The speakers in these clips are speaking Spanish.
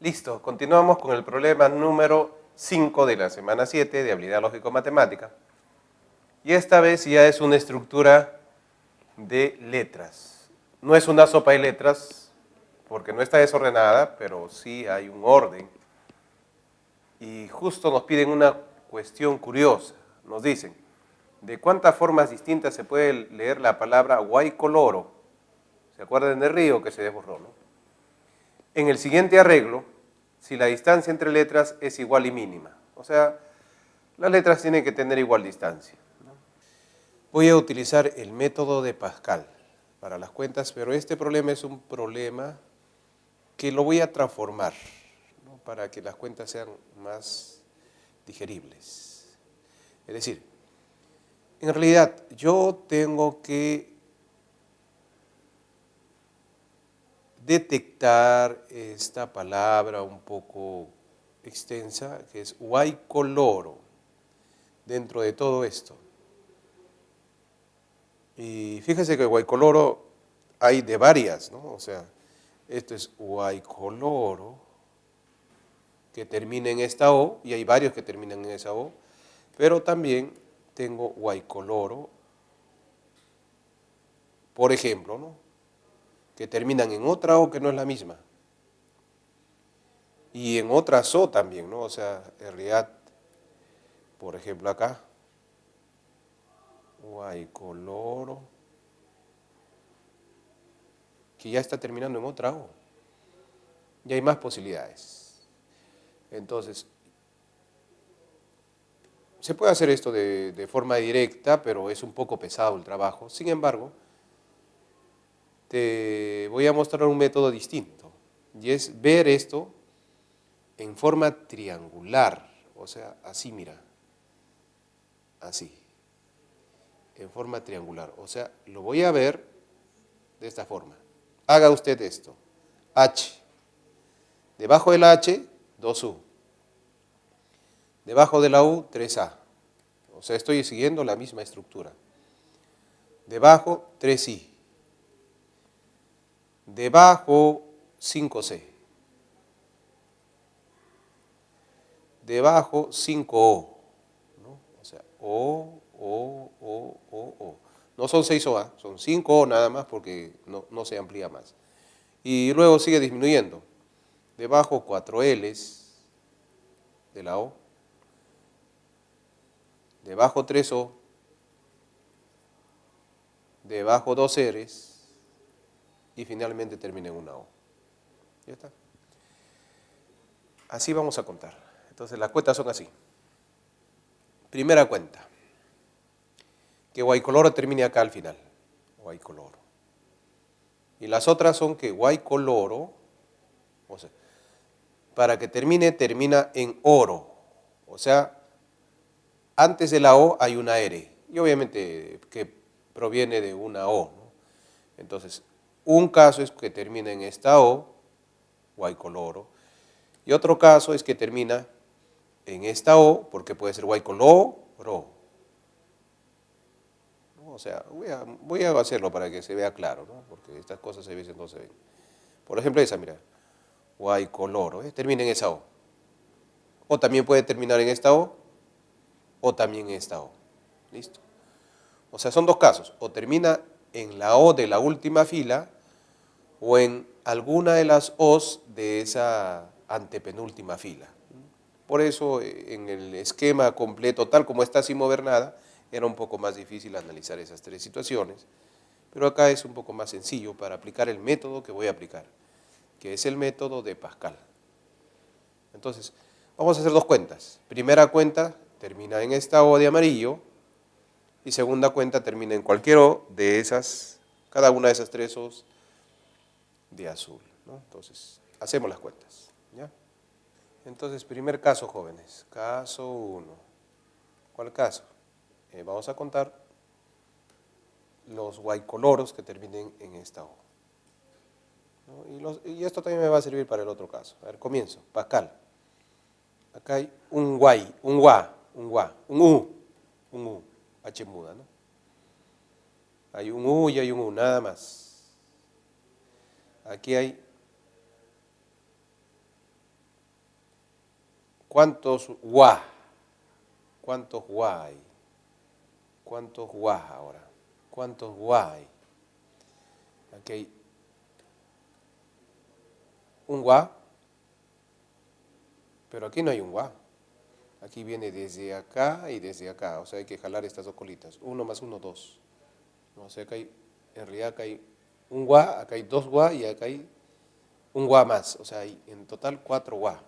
Listo, continuamos con el problema número 5 de la semana 7 de habilidad lógico-matemática. Y esta vez ya es una estructura de letras. No es una sopa de letras, porque no está desordenada, pero sí hay un orden. Y justo nos piden una cuestión curiosa. Nos dicen, ¿de cuántas formas distintas se puede leer la palabra guaycoloro? ¿Se acuerdan del río que se desborró, no? En el siguiente arreglo, si la distancia entre letras es igual y mínima. O sea, las letras tienen que tener igual distancia. Voy a utilizar el método de Pascal para las cuentas, pero este problema es un problema que lo voy a transformar, ¿no?, para que las cuentas sean más digeribles. Es decir, en realidad yo tengo que detectar esta palabra un poco extensa, que es guaycoloro, dentro de todo esto. Y fíjese que guaycoloro hay de varias, ¿no? O sea, esto es guaycoloro, que termina en esta O, y hay varios que terminan en esa O, pero también tengo guaycoloro, por ejemplo, ¿no?, que terminan en otra O que no es la misma. Y en otra So también, ¿no? O sea, en realidad, por ejemplo acá, guaycoloro, que ya está terminando en otra O. Y hay más posibilidades. Entonces, se puede hacer esto de forma directa, pero es un poco pesado el trabajo. Sin embargo, te voy a mostrar un método distinto, y es ver esto en forma triangular, o sea, así, mira, así, en forma triangular. O sea, lo voy a ver de esta forma. Haga usted esto. H. Debajo de la H, 2U. Debajo de la U, 3A. O sea, estoy siguiendo la misma estructura. Debajo, 3I. Debajo, 5C. Debajo, 5O. ¿No? O sea, O. No son 6O, son 5O nada más porque no se amplía más. Y luego sigue disminuyendo. Debajo 4 L's de la O. Debajo 3O. Debajo 2 R's. Y finalmente termina en una O. ¿Ya está? Así vamos a contar. Entonces las cuentas son así. Primera cuenta. Que guaycoloro termine acá al final. Guaycoloro. Y las otras son que guaycoloro, o sea, para que termina en oro. O sea, antes de la O hay una R. Y obviamente que proviene de una O, ¿no? Entonces, un caso es que termina en esta O, guaycoloro. Y otro caso es que termina en esta O, porque puede ser guaycoloro. O sea, voy a hacerlo para que se vea claro, ¿no?, porque estas cosas a veces no se ven. Por ejemplo, esa, mira, guaycoloro, termina en esa O. O también puede terminar en esta o también en esta O. ¿Listo? O sea, son dos casos. O termina en la O de la última fila o en alguna de las O's de esa antepenúltima fila. Por eso, en el esquema completo, tal como está sin mover nada, era un poco más difícil analizar esas tres situaciones, pero acá es un poco más sencillo para aplicar el método que voy a aplicar, que es el método de Pascal. Entonces, vamos a hacer dos cuentas. Primera cuenta termina en esta O de amarillo y segunda cuenta termina en cualquier O de esas, cada una de esas tres O's de azul, ¿no? Entonces, hacemos las cuentas, ¿ya? Entonces, primer caso, jóvenes, caso 1. ¿Cuál caso? Vamos a contar los guaycoloros que terminen en esta O, ¿no? Y esto también me va a servir para el otro caso. A ver, comienzo. Pascal. Acá hay un guay, un guá, un U, H muda, ¿no? Hay un U y hay un U, nada más. Aquí hay ¿Cuántos gua? ¿Cuántos gua hay? ¿Cuántos gua ahora? ¿Cuántos gua hay? Aquí hay un gua, pero aquí no hay un gua. Aquí viene desde acá y desde acá, o sea, hay que jalar estas dos colitas. 1 más 1, 2. O sea, acá hay, en realidad acá hay un gua, acá hay 2 gua y acá hay un gua más. O sea, hay en total 4 gua.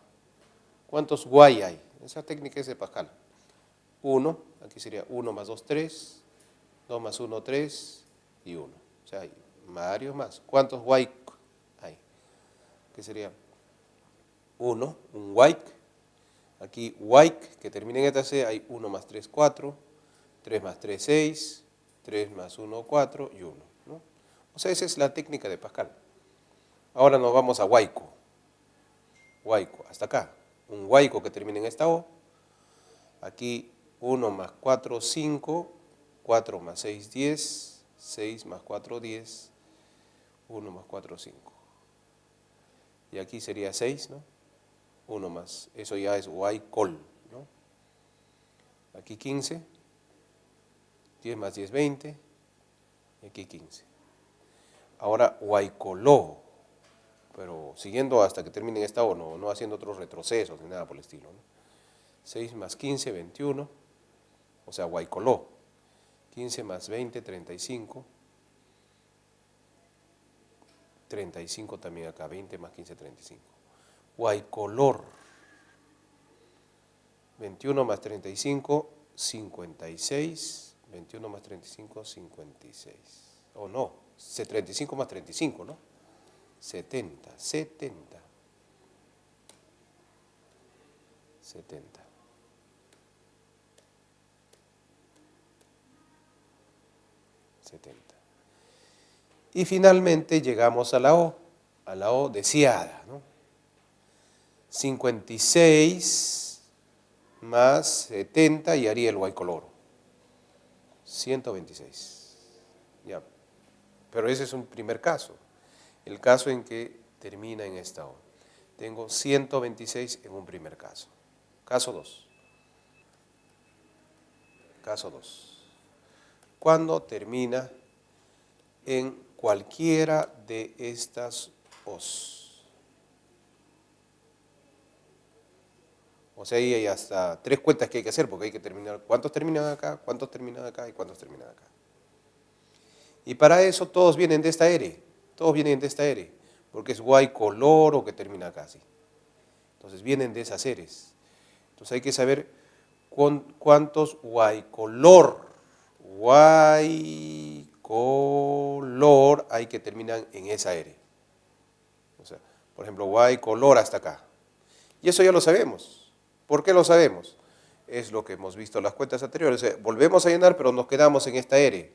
¿Cuántos guay hay? Esa técnica es de Pascal. 1, aquí sería 1 más 2, 3, 2 más 1, 3 y 1. O sea, hay varios más. ¿Cuántos guay hay? Que sería 1, un guay. Aquí guay, que termina en esta C, hay 1 más 3, 4, 3 más 3, 6, 3 más 1, 4 y 1. ¿No? O sea, esa es la técnica de Pascal. Ahora nos vamos a guayco. Guayco, hasta acá. Un guayco que termina en esta O. Aquí 1 más 4, 5, 4 más 6, 10, 6 más 4, 10, 1 más 4, 5. Y aquí sería 6, ¿no? 1 más, eso ya es guaycol, ¿no? Aquí 15, 10 más 10, 20, y aquí 15. Ahora guaycoló, pero siguiendo hasta que termine esta O, no haciendo otros retrocesos ni nada por el estilo, ¿no? 6 más 15, 21, o sea, guaycoló. 15 más 20, 35. 35 también acá, 20 más 15, 35. Guaycolor. 21 más 35, 56. 21 más 35, 56. O no, 35 más 35, ¿no? 70, 70. 70. Y finalmente llegamos a la O deseada, ¿no? 56 más 70 y haría el guaycoloro. 126. Ya. Pero ese es un primer caso. El caso en que termina en esta O. Tengo 126 en un primer caso. Caso 2. Caso 2. Cuando termina en cualquiera de estas O's. O sea, ahí hay hasta 3 cuentas que hay que hacer porque hay que terminar. ¿Cuántos terminan acá? ¿Cuántos terminan acá? ¿Y cuántos terminan acá? Y para eso todos vienen de esta R. Todos vienen de esta R. Porque es guaycoloro que termina acá, ¿sí? Entonces vienen de esas R's. Entonces hay que saber cuántos guaycolor hay que terminan en esa R. O sea, por ejemplo, guaycolor hasta acá. Y eso ya lo sabemos. ¿Por qué lo sabemos? Es lo que hemos visto en las cuentas anteriores. O sea, volvemos a llenar, pero nos quedamos en esta R.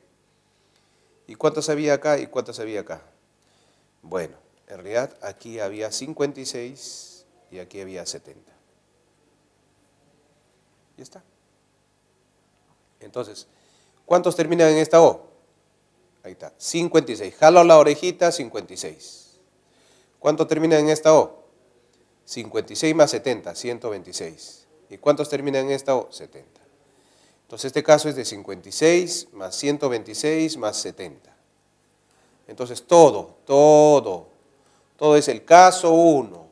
¿Y cuántas había acá y cuántas había acá? Bueno, en realidad aquí había 56 y aquí había 70. Ya está. Entonces, ¿cuántos terminan en esta O? Ahí está, 56. Jalo la orejita, 56. ¿Cuántos terminan en esta O? 56 más 70, 126. ¿Y cuántos terminan en esta O? 70. Entonces este caso es de 56 más 126 más 70. Entonces todo es el caso 1.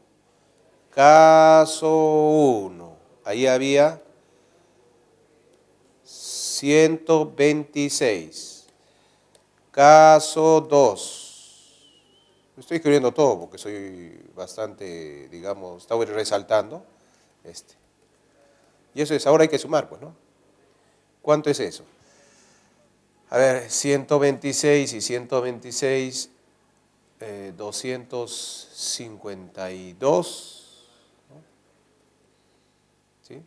Caso 1. Ahí había 126. Caso 2. Estoy escribiendo todo porque soy bastante, digamos, estaba resaltando. Y eso es, ahora hay que sumar, pues, ¿no? ¿Cuánto es eso? A ver, 126 y 126, 252, ¿no? ¿Sí?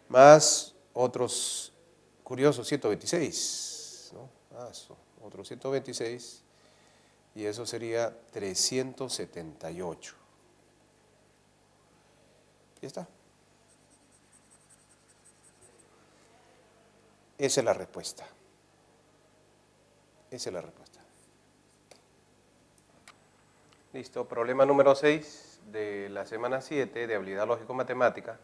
Más otros curiosos 126, ¿no? Otros 126, y eso sería 378. Ya está. Esa es la respuesta. Esa es la respuesta. Listo, problema número 6 de la semana 7 de habilidad lógico-matemática.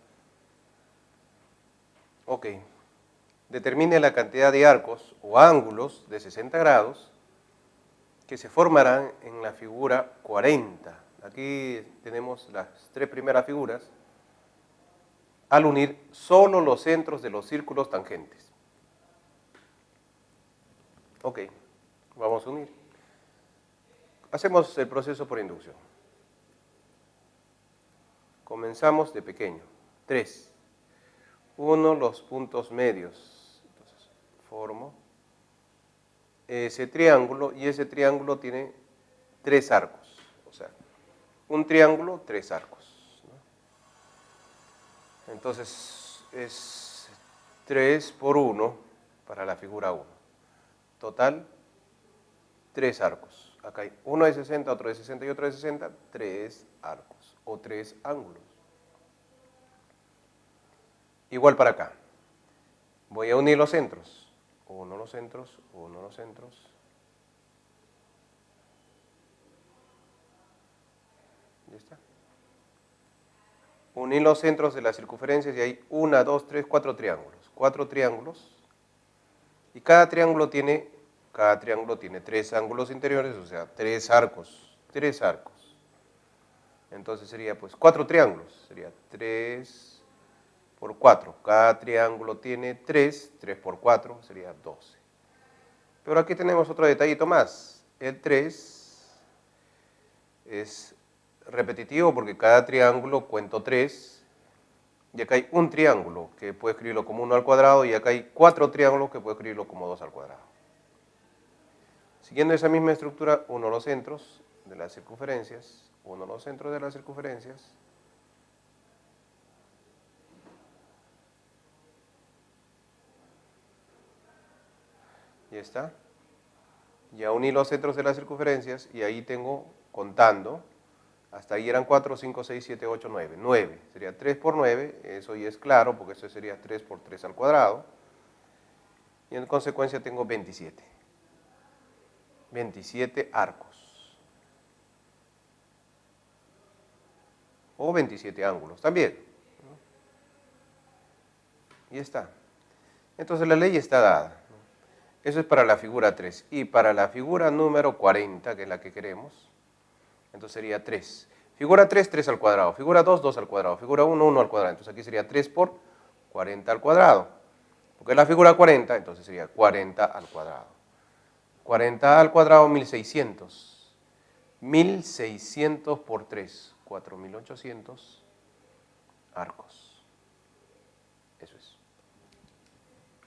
Ok, determine la cantidad de arcos o ángulos de 60 grados que se formarán en la figura 40. Aquí tenemos las tres primeras figuras al unir solo los centros de los círculos tangentes. Ok, vamos a unir. Hacemos el proceso por inducción. Comenzamos de pequeño. 3. 1, los puntos medios. Entonces, formo ese triángulo y ese triángulo tiene 3 arcos. O sea, un triángulo, 3 arcos, ¿no? Entonces, es 3 por 1 para la figura 1. Total, 3 arcos. Acá hay uno de 60, otro de 60 y otro de 60, 3 arcos o 3 ángulos. Igual para acá. Voy a unir los centros. Uno los centros, uno los centros. Ya está. Unir los centros de las circunferencias y hay 1, 2, 3, 4 triángulos. 4 triángulos. Y cada triángulo tiene 3 ángulos interiores, o sea, 3 arcos. 3 arcos. Entonces sería pues 4 triángulos. Sería 3 por 4. Cada triángulo tiene 3. 3 por 4 sería 12. Pero aquí tenemos otro detallito más. El 3 es repetitivo porque cada triángulo cuento 3. Y acá hay un triángulo que puedo escribirlo como 1 al cuadrado y acá hay 4 triángulos que puedo escribirlo como 2 al cuadrado. Siguiendo esa misma estructura, uno los centros de las circunferencias, uno los centros de las circunferencias. Ya está. Ya uní los centros de las circunferencias y ahí tengo, contando, hasta ahí eran 4, 5, 6, 7, 8, 9. 9. Sería 3 por 9, eso ya es claro, porque eso sería 3 por 3 al cuadrado. Y en consecuencia tengo 27. 27 arcos. O 27 ángulos también. Y está. Entonces la ley está dada. Eso es para la figura 3. Y para la figura número 40, que es la que queremos, entonces sería 3. Figura 3, 3 al cuadrado. Figura 2, 2 al cuadrado. Figura 1, 1 al cuadrado. Entonces aquí sería 3 por 40 al cuadrado. Porque es la figura 40, entonces sería 40 al cuadrado. 40 al cuadrado, 1600. 1600 por 3, 4800 arcos. Eso es.